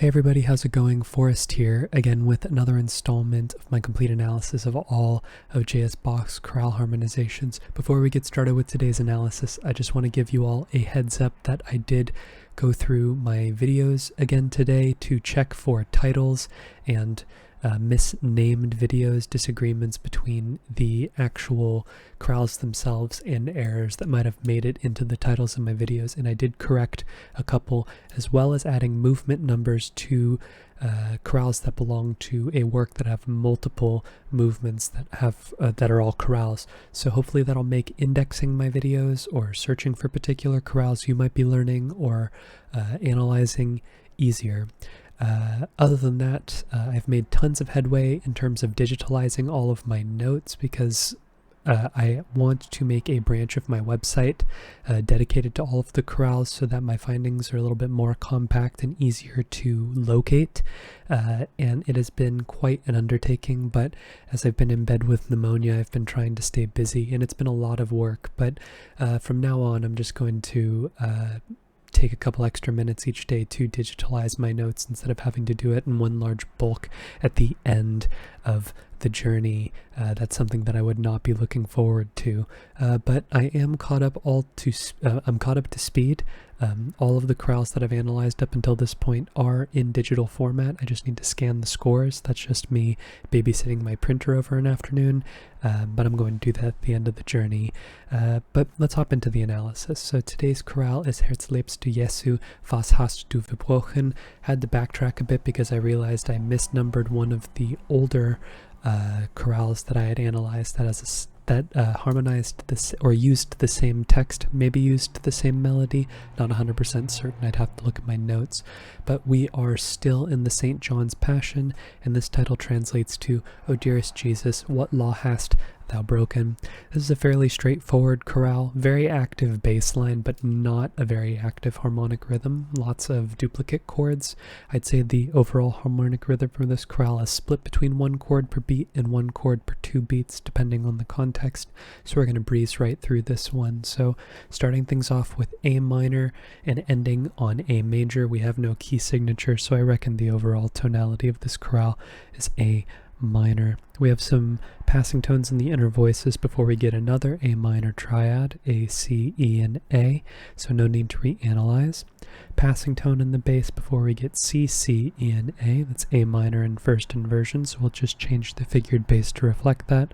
Hey everybody, how's it going? Forrest here, again with another installment of my complete analysis of all of J.S. Bach's chorale harmonizations. Before we get started with today's analysis, I just want to give you all a heads up that I did go through my videos again today to check for titles and misnamed videos, disagreements between the actual chorales themselves, and errors that might have made it into the titles of my videos, and I did correct a couple, as well as adding movement numbers to chorales that belong to a work that have multiple movements that have that are all chorales. So hopefully that'll make indexing my videos or searching for particular chorales you might be learning or analyzing easier. Other than that, I've made tons of headway in terms of digitalizing all of my notes because I want to make a branch of my website dedicated to all of the chorales so that my findings are a little bit more compact and easier to locate. And it has been quite an undertaking, but as I've been in bed with pneumonia, I've been trying to stay busy, and it's been a lot of work. But from now on, I'm just going to take a couple extra minutes each day to digitalize my notes instead of having to do it in one large bulk at the end of the journey. That's something that I would not be looking forward to, but I am caught up I'm caught up to speed. All of the chorales that I've analyzed up until this point are in digital format. I just need to scan the scores. That's just me babysitting my printer over an afternoon, but I'm going to do that at the end of the journey. But let's hop into the analysis. So today's chorale is Herz lebst du Jesu, was hast du verbrochen. Had to backtrack a bit because I realized I misnumbered one of the older chorales that I had analyzed that harmonized this or used the same text, maybe used the same melody. Not 100% certain, I'd have to look at my notes. But we are still in the St. John's Passion, and this title translates to, "O dearest Jesus, what law hast thou broken?" This is a fairly straightforward chorale, very active bass line, but not a very active harmonic rhythm. Lots of duplicate chords. I'd say the overall harmonic rhythm for this chorale is split between one chord per beat and one chord per 2 beats, depending on the context. So we're going to breeze right through this one. So starting things off with A minor and ending on A major. We have no key signature, so I reckon the overall tonality of this chorale is A minor. We have some passing tones in the inner voices before we get another A minor triad, A, C, E, and A, so no need to reanalyze. Passing tone in the bass before we get C, C, E, and A, that's A minor in first inversion, so we'll just change the figured bass to reflect that.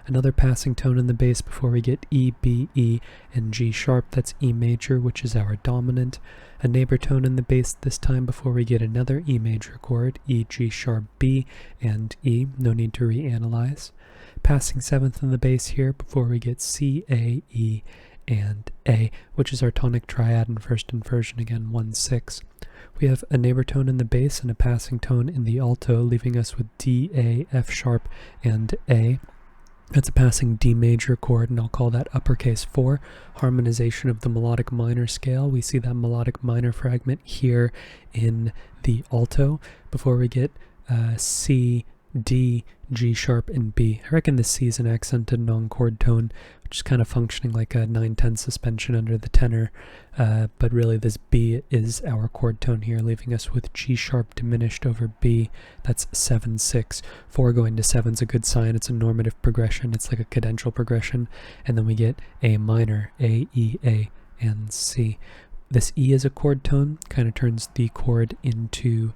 Another passing tone in the bass before we get E, B, E, and G sharp, that's E major, which is our dominant. A neighbor tone in the bass this time before we get another E major chord, E, G sharp, B, and E, no need to reanalyze. Passing seventh in the bass here before we get C, A, E, and A, which is our tonic triad in first inversion, again 1-6. We have a neighbor tone in the bass and a passing tone in the alto, leaving us with D, A, F sharp, and A. That's a passing D major chord, and I'll call that uppercase 4. Harmonization of the melodic minor scale. We see that melodic minor fragment here in the alto before we get C, D, G sharp, and B. I reckon the C is an accented non-chord tone, which is kind of functioning like a 9/10 suspension under the tenor, but really this B is our chord tone here, leaving us with G sharp diminished over B. That's 7/6. 4 going to 7 is a good sign. It's a normative progression. It's like a cadential progression. And then we get A minor, A, E, A, and C. This E is a chord tone, kind of turns the chord into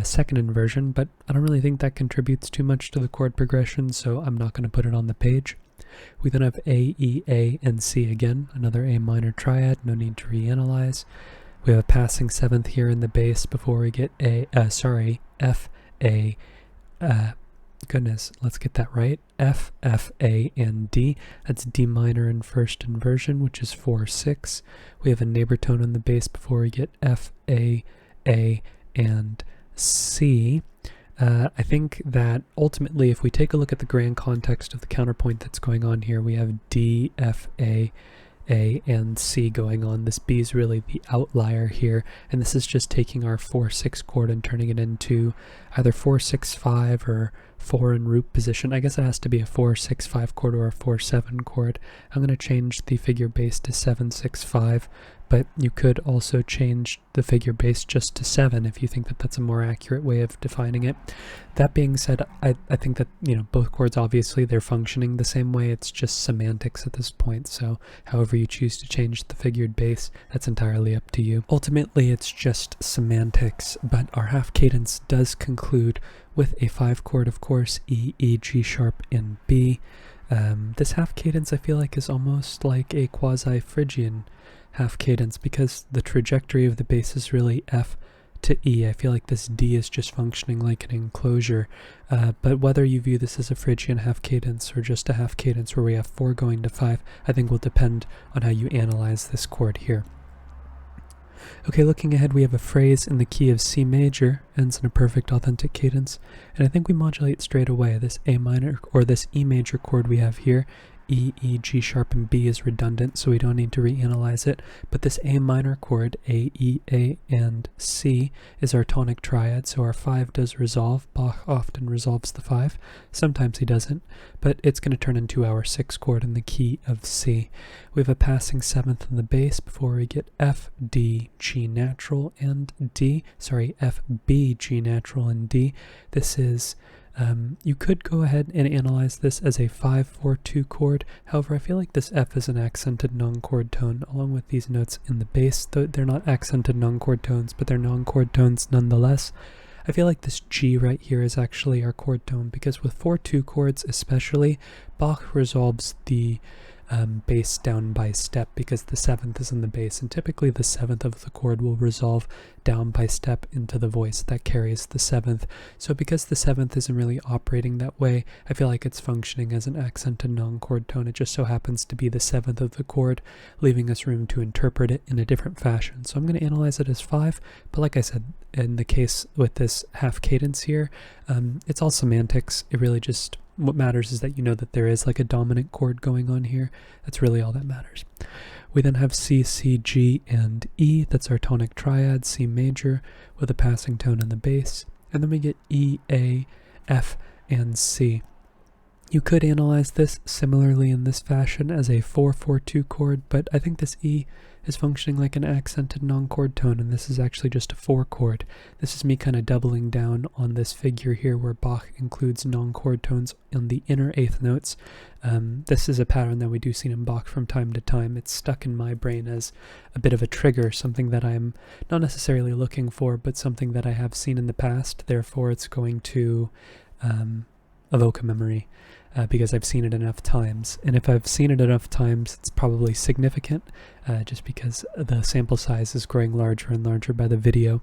second inversion, but I don't really think that contributes too much to the chord progression, so I'm not going to put it on the page. We then have A, E, A, and C again, another A minor triad, no need to reanalyze. We have a passing seventh here in the bass before we get F, A, goodness, let's get that right, F, F, A, and D. That's D minor in first inversion, which is 4-6. We have a neighbor tone in the bass before we get F, A, and C. I think that ultimately, if we take a look at the grand context of the counterpoint that's going on here, we have D, F, A, and C going on. This B is really the outlier here, and this is just taking our 4-6 chord and turning it into either 4-6-5 or 4 in root position. I guess it has to be a 4-6-5 chord or a 4-7 chord. I'm going to change the figure bass to 7-6-5 but you could also change the figured bass just to 7 if you think that that's a more accurate way of defining it. That being said, I think that, both chords, obviously, they're functioning the same way. It's just semantics at this point, so however you choose to change the figured bass, that's entirely up to you. Ultimately, it's just semantics, but our half cadence does conclude with a 5 chord, of course, E, E, G sharp, and B. This half cadence, I feel like, is almost like a quasi-Phrygian half cadence because the trajectory of the bass is really F to E. I feel like this D is just functioning like an enclosure, but whether you view this as a Phrygian half cadence or just a half cadence where we have 4 going to 5, I think will depend on how you analyze this chord here. Okay, looking ahead, we have a phrase in the key of C major, ends in a perfect authentic cadence, and I think we modulate straight away. This A minor, or this E major chord we have here, E, E, G sharp, and B is redundant, so we don't need to reanalyze it, but this A minor chord, A, E, A, and C, is our tonic triad, so our 5 does resolve. Bach often resolves the 5, sometimes he doesn't, but it's going to turn into our 6 chord in the key of C. We have a passing 7th in the bass before we get F, D, G natural, and D, F, B, G natural, and D. This is you could go ahead and analyze this as a 5-4-2 chord. However, I feel like this F is an accented non-chord tone along with these notes in the bass. Though they're not accented non-chord tones, but they're non-chord tones nonetheless. I feel like this G right here is actually our chord tone because with 4-2 chords especially, Bach resolves the bass down by step because the 7th is in the bass, and typically the 7th of the chord will resolve down by step into the voice that carries the 7th. So because the 7th isn't really operating that way, I feel like it's functioning as an accented non-chord tone. It just so happens to be the 7th of the chord, leaving us room to interpret it in a different fashion. So I'm going to analyze it as 5, but like I said, in the case with this half cadence here, it's all semantics. It really just, what matters is that you know that there is like a dominant chord going on here. That's really all that matters. We then have C, C, G, and E. That's our tonic triad, C major, with a passing tone in the bass. And then we get E, A, F, and C. You could analyze this similarly in this fashion as a 4-4-2 chord, but I think this E is functioning like an accented non-chord tone, and this is actually just a 4 chord. This is me kind of doubling down on this figure here where Bach includes non-chord tones in the inner eighth notes. This is a pattern that we do see in Bach from time to time. It's stuck in my brain as a bit of a trigger, something that I'm not necessarily looking for, but something that I have seen in the past. Therefore, it's going to evoke a memory. Because I've seen it enough times. And if I've seen it enough times, it's probably significant, just because the sample size is growing larger and larger by the video.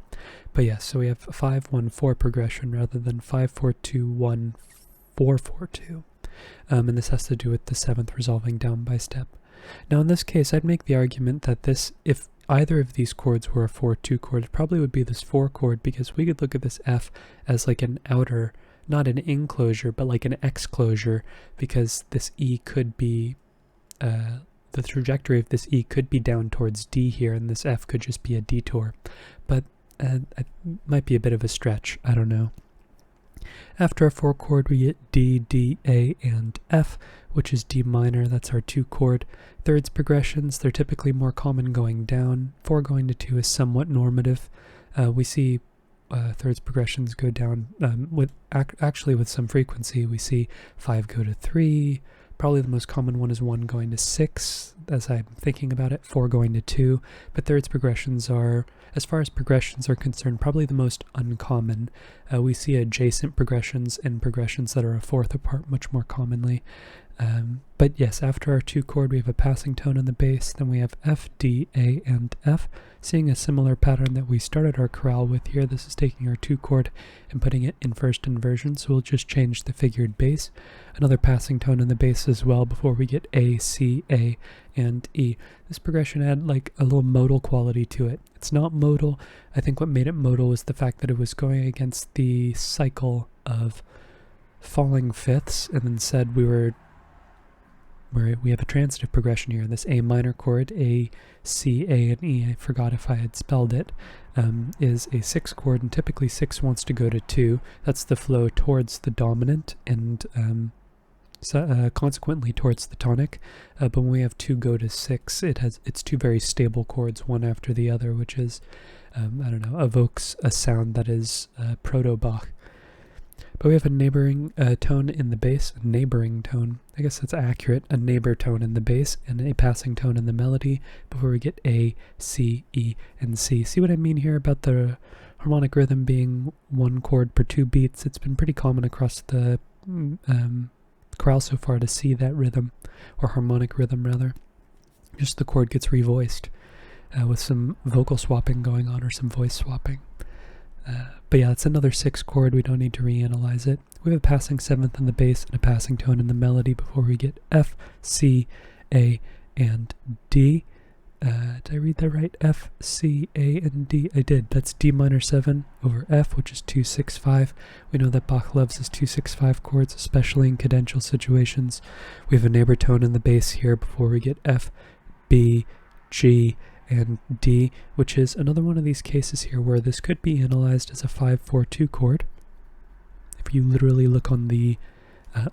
But yes, so we have a 5-1-4 progression rather than 5-4-2-1-4-4-2. And this has to do with the 7th resolving down by step. Now in this case, I'd make the argument that this, if either of these chords were a 4-2 chord, it probably would be this 4 chord, because we could look at this F as like an outer, not an enclosure, but like an exclosure, because this E could be, the trajectory of this E could be down towards D here, and this F could just be a detour. But it might be a bit of a stretch, I don't know. After our 4 chord, we get D, D, A, and F, which is D minor. That's our 2 chord. Thirds progressions, they're typically more common going down. 4 going to 2 is somewhat normative. We see thirds progressions go down actually with some frequency. We see 5 go to 3. Probably the most common one is 1 going to 6, as I'm thinking about it, 4 going to 2. But thirds progressions are, as far as progressions are concerned, probably the most uncommon. We see adjacent progressions and progressions that are a fourth apart much more commonly. But yes, after our 2 chord, we have a passing tone in the bass. Then we have F, D, A, and F, seeing a similar pattern that we started our chorale with here. This is taking our 2 chord and putting it in first inversion, so we'll just change the figured bass. Another passing tone in the bass as well before we get A, C, A, and E. This progression had like a little modal quality to it. It's not modal. I think what made it modal was the fact that it was going against the cycle of falling fifths, and instead we have a transitive progression here. This A minor chord, A, C, A, and E, I forgot if I had spelled it, is a 6 chord, and typically 6 wants to go to 2. That's the flow towards the dominant, and consequently towards the tonic. But when we have 2 go to 6, it's 2 very stable chords, one after the other, which is, I don't know, evokes a sound that is proto-Bach. But we have a neighboring tone in the bass, a neighboring tone, I guess that's accurate, a neighbor tone in the bass, and a passing tone in the melody before we get A, C, E, and C. See what I mean here about the harmonic rhythm being 1 chord per 2 beats? It's been pretty common across the chorale so far to see that rhythm, or harmonic rhythm rather. Just the chord gets revoiced with some vocal swapping going on, or some voice swapping. But yeah, it's another 6 chord. We don't need to reanalyze it. We have a passing 7th in the bass and a passing tone in the melody before we get F, C, A, and D. Did I read that right? F, C, A, and D. I did. That's D minor 7 over F, which is 2-6-5. We know that Bach loves his 2-6-5 chords, especially in cadential situations. We have a neighbor tone in the bass here before we get F, B, G, and D, which is another one of these cases here where this could be analyzed as a 5-4-2 chord if you literally look on the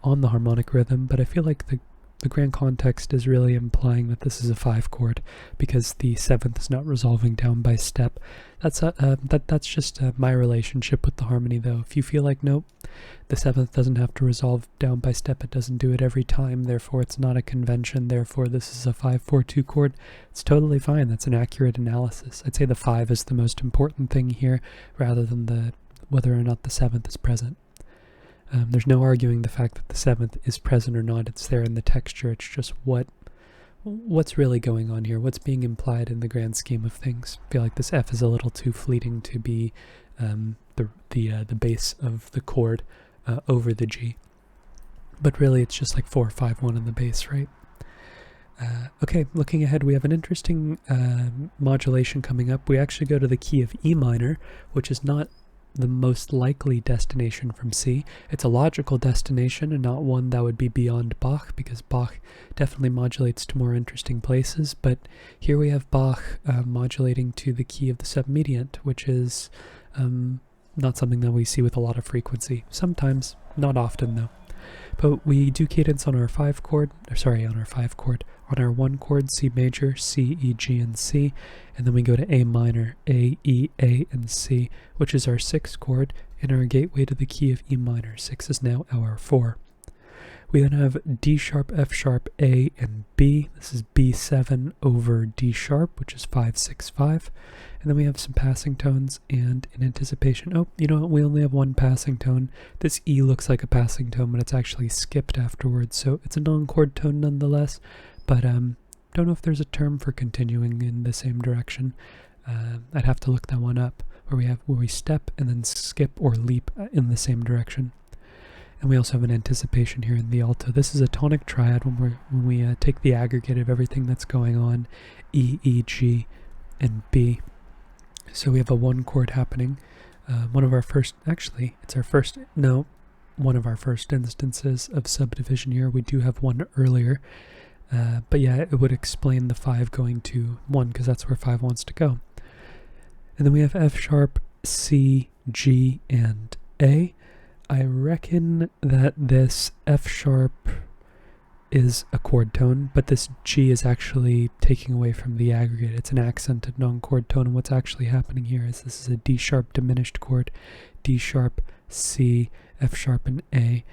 harmonic rhythm, but I feel like the grand context is really implying that this is a 5 chord because the 7th is not resolving down by step. That's just my relationship with the harmony, though. If you feel like, nope, the 7th doesn't have to resolve down by step, it doesn't do it every time, therefore it's not a convention, therefore this is a 5-4-2 chord, it's totally fine. That's an accurate analysis. I'd say the 5 is the most important thing here rather than whether or not the 7th is present. There's no arguing the fact that the 7th is present or not. It's there in the texture. It's just what's really going on here, what's being implied in the grand scheme of things. I feel like this F is a little too fleeting to be the base of the chord over the G. But really it's just like 4-5-1 in the bass, right? Okay, looking ahead, we have an interesting modulation coming up. We actually go to the key of E minor, which is not the most likely destination from C. It's a logical destination and not one that would be beyond Bach, because Bach definitely modulates to more interesting places, but here we have Bach modulating to the key of the submediant, which is not something that we see with a lot of frequency. Sometimes, not often though. But we do cadence on our 5 chord, on our 1 chord, C major, C, E, G, and C, and then we go to A minor, A, E, A, and C, which is our 6th chord, and our gateway to the key of E minor. 6 is now our 4. We then have D sharp, F sharp, A, and B. This is B7 over D sharp, which is 5-6-5. And then we have some passing tones, and in anticipation, oh, you know what, we only have 1 passing tone. This E looks like a passing tone, but it's actually skipped afterwards, so it's a non-chord tone nonetheless, but don't know if there's a term for continuing in the same direction. I'd have to look that one up, where we step and then skip or leap in the same direction. And we also have an anticipation here in the alto. This is a tonic triad when we take the aggregate of everything that's going on, E, E, G, and B. So we have a 1 chord happening. One of our first instances of subdivision here. We do have one earlier. But yeah, it would explain the 5 going to 1, because that's where 5 wants to go. And then we have F sharp, C, G, and A. I reckon that this F sharp is a chord tone, but this G is actually taking away from the aggregate. It's an accented non-chord tone, and what's actually happening here is this is a D sharp diminished chord, D sharp, C, F sharp, and A.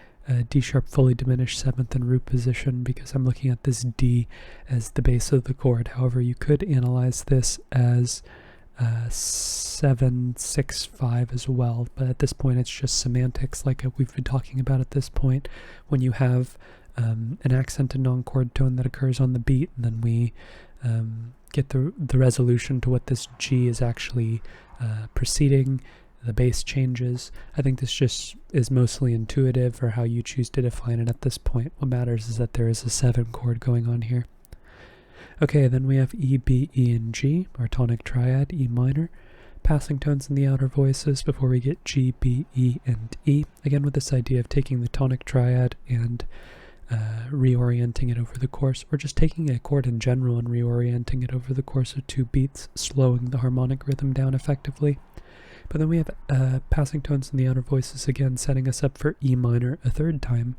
D sharp fully diminished 7th in root position, because I'm looking at this D as the base of the chord. However, you could analyze this as 7-6-5 as well, but at this point it's just semantics, like we've been talking about at this point. When you have an accented non-chord tone that occurs on the beat, and then we get the resolution to what this G is actually preceding, the bass changes. I think this just is mostly intuitive, or how you choose to define it at this point. What matters is that there is a 7 chord going on here. Okay, then we have E, B, E, and G, our tonic triad, E minor. Passing tones in the outer voices before we get G, B, E, and E. Again, with this idea of taking the tonic triad and reorienting it over the course, or just taking a chord in general and reorienting it over the course of 2 beats, slowing the harmonic rhythm down effectively. But then we have passing tones in the outer voices again, setting us up for E minor a 3rd time.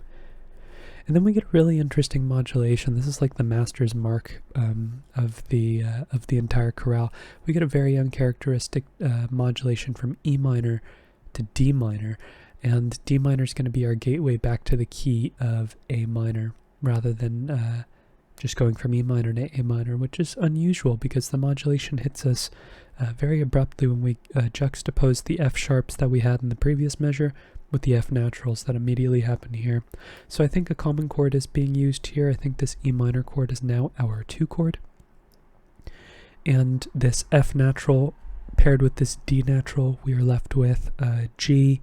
And then we get a really interesting modulation. This is like the master's mark of the entire chorale. We get a very uncharacteristic modulation from E minor to D minor, and D minor is going to be our gateway back to the key of A minor, rather than just going from E minor to A minor, which is unusual because the modulation hits us very abruptly when we juxtapose the F sharps that we had in the previous measure with the F naturals that immediately happen here. So I think a common chord is being used here. I think this E minor chord is now our 2 chord. And this F natural paired with this D natural, we are left with G,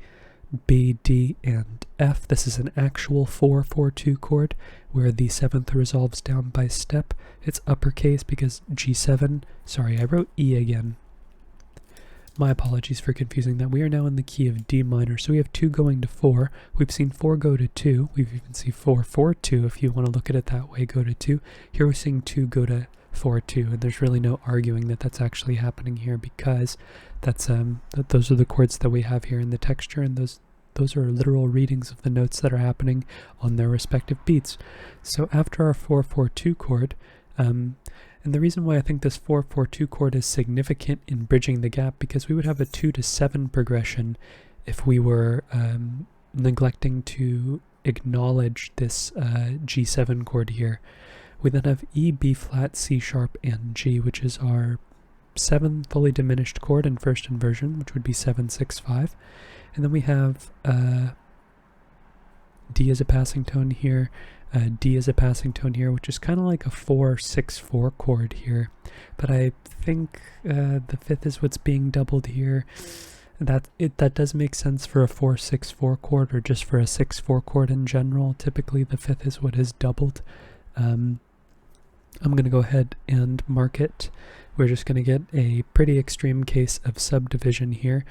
B, D, and F. This is an actual 4-4-2 chord where the 7th resolves down by step. It's uppercase because G7, sorry, I wrote E again. My apologies for confusing that. We are now in the key of D minor, so we have 2 going to 4. We've seen 4 go to 2. We've even seen 4-4-2, if you want to look at it that way, go to 2. Here we're seeing 2 go to 4-2, and there's really no arguing that that's actually happening here because that's those are the chords that we have here in the texture, and those are literal readings of the notes that are happening on their respective beats. So after our 4-4-2 chord, and the reason why I think this 4-4-2 chord is significant in bridging the gap, because we would have a 2 to 7 progression if we were neglecting to acknowledge this G7 chord here. We then have E, B flat, C sharp, and G, which is our 7 fully diminished chord in first inversion, which would be 7-6-5. And then we have D as a passing tone here, D as a passing tone here, which is kind of like a 4-6-4 chord here. But I think the 5th is what's being doubled here. That does make sense for a 4-6-4 chord, or just for a 6-4 chord in general. Typically the 5th is what is doubled. I'm going to go ahead and mark it. We're just going to get a pretty extreme case of subdivision here.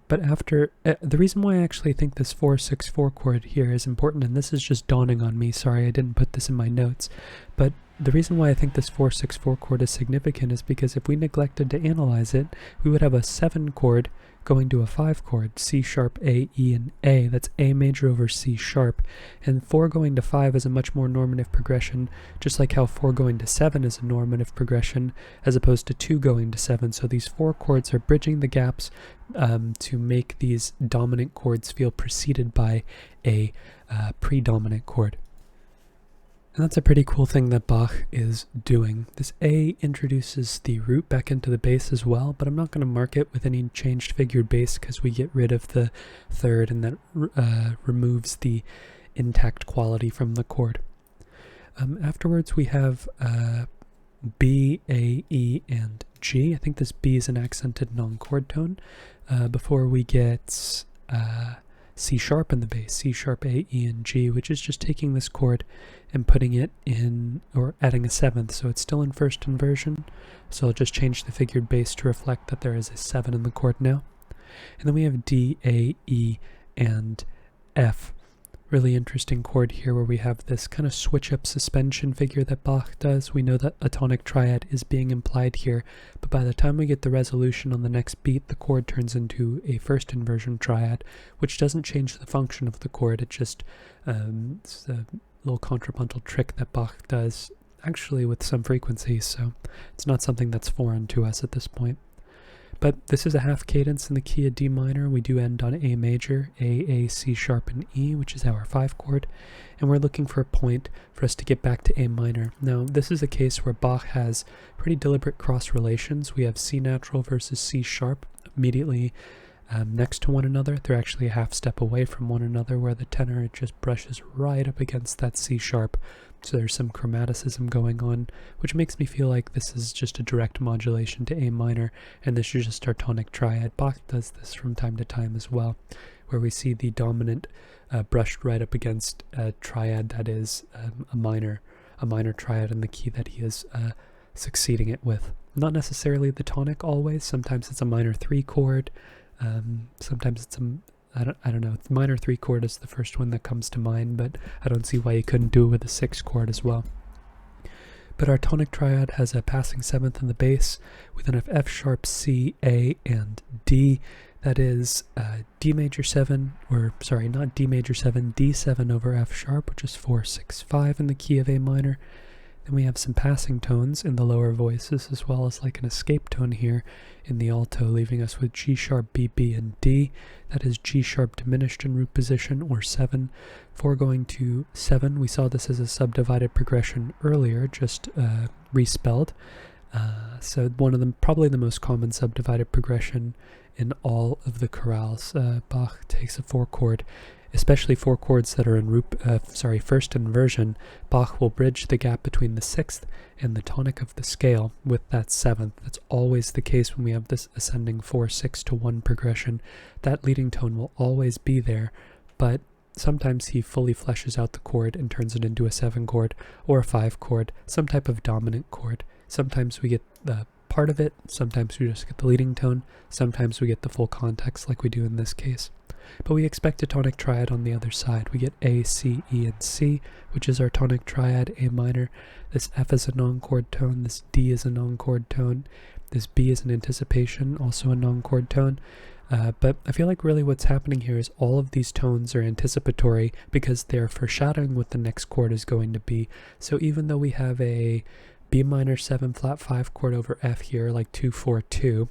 But after, the reason why I actually think this 4-6-4 chord here is important, and this is just dawning on me, sorry I didn't put this in my notes, but the reason why I think this 4-6-4 chord is significant is because if we neglected to analyze it, we would have a 7 chord going to a 5 chord, C sharp, A, E, and A. That's A major over C sharp. And 4 going to 5 is a much more normative progression, just like how 4 going to 7 is a normative progression, as opposed to 2 going to 7. So these 4 chords are bridging the gaps to make these dominant chords feel preceded by a predominant chord. And that's a pretty cool thing that Bach is doing. This A introduces the root back into the bass as well, but I'm not going to mark it with any changed figured bass because we get rid of the 3rd, and that removes the intact quality from the chord. Afterwards we have B, A, E, and G. I think this B is an accented non-chord tone before we get C sharp in the bass, C sharp, A, E, and G, which is just taking this chord and putting it in, or adding a 7th, so it's still in first inversion. So I'll just change the figured bass to reflect that there is a 7 in the chord now. And then we have D, A, E, and F. Really interesting chord here where we have this kind of switch up suspension figure that Bach does. We know that a tonic triad is being implied here, but by the time we get the resolution on the next beat, the chord turns into a first inversion triad, which doesn't change the function of the chord. It just, it's a little contrapuntal trick that Bach does, actually with some frequency, so it's not something that's foreign to us at this point. But this is a half cadence in the key of D minor. We do end on A major, A, C sharp, and E, which is our 5 chord. And we're looking for a point for us to get back to A minor. Now, this is a case where Bach has pretty deliberate cross relations. We have C natural versus C sharp immediately next to one another. They're actually a half step away from one another, where the tenor just brushes right up against that C sharp. So there's some chromaticism going on, which makes me feel like this is just a direct modulation to A minor, and this is just our tonic triad. Bach does this from time to time as well, where we see the dominant brushed right up against a triad that is a minor triad in the key that he is succeeding it with. Not necessarily the tonic always. Sometimes it's a minor 3 chord. Sometimes it's I don't know. Minor 3 chord is the first one that comes to mind, but I don't see why you couldn't do it with a 6 chord as well. But our tonic triad has a passing 7th in the bass. We then have F sharp, C, A, and D. That is D major 7, or sorry, not D major 7, D7 over F sharp, which is 4, 6, 5 in the key of A minor. Then we have some passing tones in the lower voices, as well as like an escape tone here in the alto, leaving us with G sharp, B, B, and D. That is G sharp diminished in root position, or 7. 4 going to 7, we saw this as a subdivided progression earlier, just respelled. So one of them, probably the most common subdivided progression in all of the chorales. Bach takes a 4 chord, especially 4 chords that are in first inversion. Bach will bridge the gap between the 6th and the tonic of the scale with that 7th. That's always the case when we have this ascending 4, 6 to 1 progression. That leading tone will always be there, but sometimes he fully fleshes out the chord and turns it into a 7 chord or a 5 chord, some type of dominant chord. Sometimes we get the part of it, sometimes we just get the leading tone, sometimes we get the full context like we do in this case. But we expect a tonic triad on the other side. We get A, C, E, and C, which is our tonic triad, A minor. This F is a non-chord tone, this D is a non-chord tone, this B is an anticipation, also a non-chord tone. But I feel like really what's happening here is all of these tones are anticipatory because they're foreshadowing what the next chord is going to be. So even though we have a B minor 7 flat 5 chord over F here, like 2, 4, 2,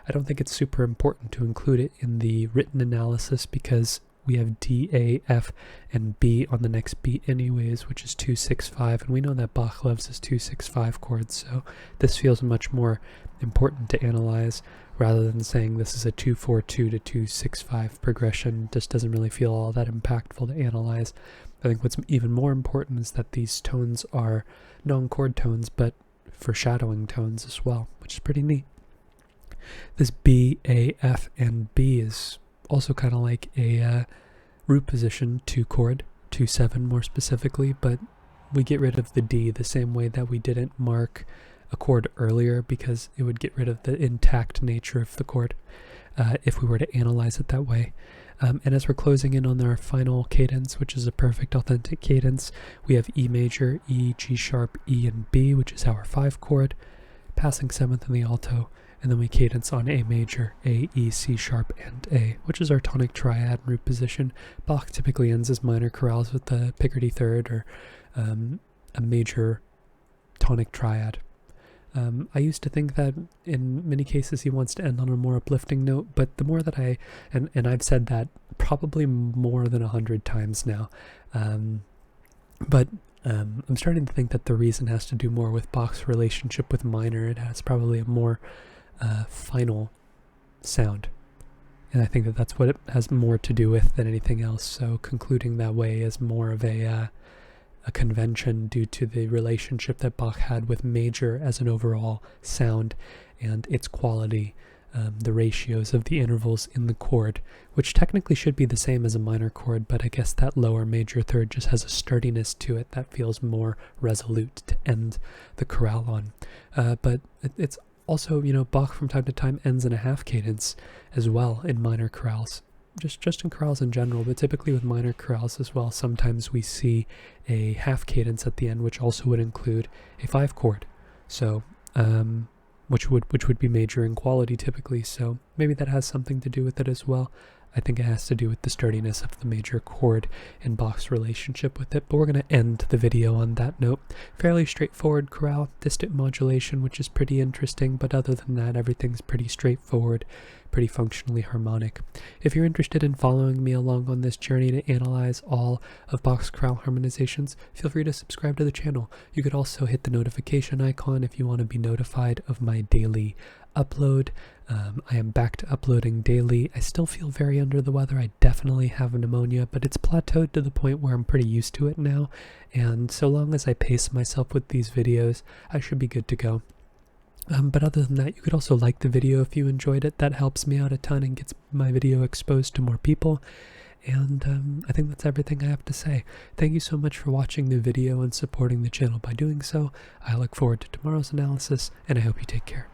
I don't think it's super important to include it in the written analysis because we have D, A, F, and B on the next beat anyways, which is 2, 6, 5, and we know that Bach loves his 2, 6, 5 chords, so this feels much more important to analyze rather than saying this is a 2, 4, 2 to 2, 6, 5 progression. Just doesn't really feel all that impactful to analyze. I think what's even more important is that these tones are non-chord tones, but foreshadowing tones as well, which is pretty neat. This B, A, F, and B is also kind of like a root position 2 chord, 2, 7 more specifically, but we get rid of the D the same way that we didn't mark a chord earlier because it would get rid of the intact nature of the chord if we were to analyze it that way. And as we're closing in on our final cadence, which is a perfect authentic cadence, we have E major, E, G sharp, E, and B, which is our 5 chord, passing 7th in the alto, and then we cadence on A major, A, E, C sharp, and A, which is our tonic triad root position. Bach typically ends his minor chorales with the Picardy third or a major tonic triad. I used to think that in many cases he wants to end on a more uplifting note, but the more that and I've said that probably more than 100 times now, but I'm starting to think that the reason has to do more with Bach's relationship with minor. It has probably a more final sound, and I think that that's what it has more to do with than anything else, so concluding that way is more of a convention due to the relationship that Bach had with major as an overall sound and its quality, the ratios of the intervals in the chord, which technically should be the same as a minor chord, but I guess that lower major third just has a sturdiness to it that feels more resolute to end the chorale on. But it's also, Bach from time to time ends in a half cadence as well in minor chorales. Just in chorales in general, but typically with minor chorales as well, sometimes we see a half cadence at the end, which also would include a 5 chord, so which would be major in quality typically. So maybe that has something to do with it as well. I think it has to do with the sturdiness of the major chord and Bach's relationship with it. But we're going to end the video on that note. Fairly straightforward chorale, distant modulation, which is pretty interesting, but other than that, everything's pretty straightforward, pretty functionally harmonic. If you're interested in following me along on this journey to analyze all of Bach's chorale harmonizations, feel free to subscribe to the channel. You could also hit the notification icon if you want to be notified of my daily upload. I am back to uploading daily. I still feel very under the weather. I definitely have pneumonia, but it's plateaued to the point where I'm pretty used to it now, and so long as I pace myself with these videos, I should be good to go. But other than that, you could also like the video if you enjoyed it. That helps me out a ton and gets my video exposed to more people. And I think that's everything I have to say. Thank you so much for watching the video and supporting the channel by doing so. I look forward to tomorrow's analysis, and I hope you take care.